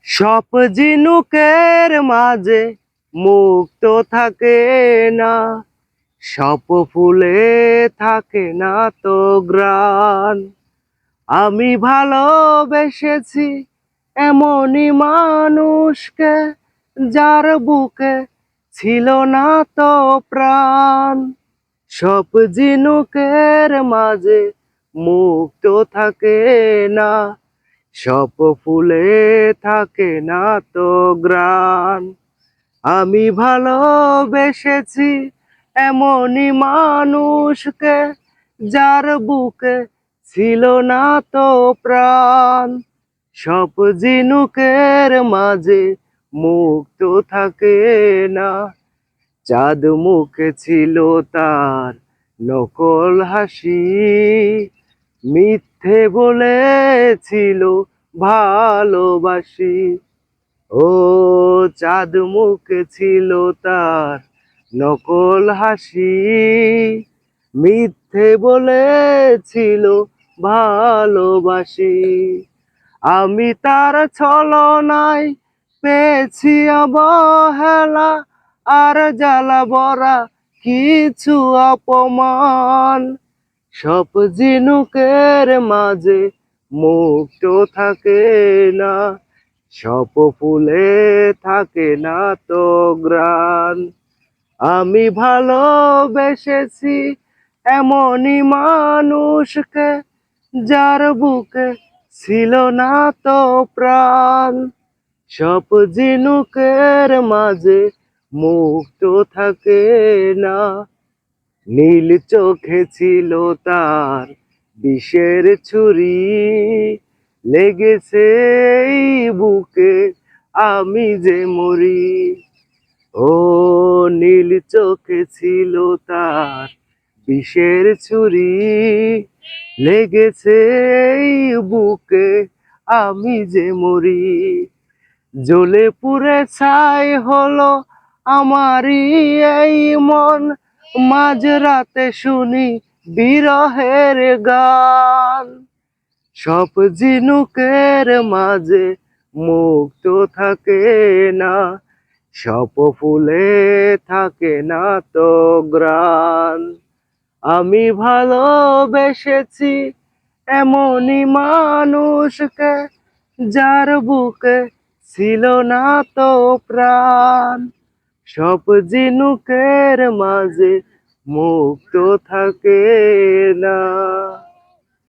সব ঝিনুকের মাঝে মুক্ত থাকে না, সব ফুলে থাকে না তো গ্রাণ। আমি ভালোবেসেছি এমনই মানুষকে, যার বুকে ছিল না তো প্রাণ। সব ঝিনুকের মাঝে মুক্ত থাকে না, সব ফুলে থাকে না তো গ্রাণ। আমি ভালোবেসেছি এমনই মানুষকে, যার বুকে ছিল না তো প্রাণ। সব ঝিনুকের মাঝে মুক্ত থাকে না, চাঁদ মুখে ছিল তার নকল হাসি, মিথ্যে বলেছিল ভালোবাসি। ও চাঁদ মুখে ছিল তার নকল হাসি, মিথ্যে বলেছিল ভালোবাসি। আমি তার ছলনায় পেয়েছি অবহেলা, আর জ্বালা ভরা কিছু অপমান। সব ঝিনুকের মাঝে মুক্ত থাকে না, সব ফুলে থাকে না তো গ্রাণ। আমি ভালোবেসেছি এমনই মানুষকে, যার বুকে ছিল না তো প্রাণ। সব ঝিনুকের মাঝে মুক্ত থাকে না। নীল চোখে ছিল তার বিষের ছুরি, লেগেছে এই বুকে আমি যে মরি। ও নীল চোখে ছিল তার বিষের ছুরি, লেগেছে এই বুকে আমি যে মরি। জ্বলে পুড়ে ছাই হলো আমারই এই মন, মাঝরাতে শুনি বিরহের গান। সব ঝিনুকের মাঝে মুক্ত থাকে না, সব ফুলে থাকে না তো গ্রাণ। আমি ভালোবেসেছি এমনই মানুষকে, যার বুকে ছিল না তো প্রাণ। সব ঝিনুকের মাঝে মুক্ত থাকে না।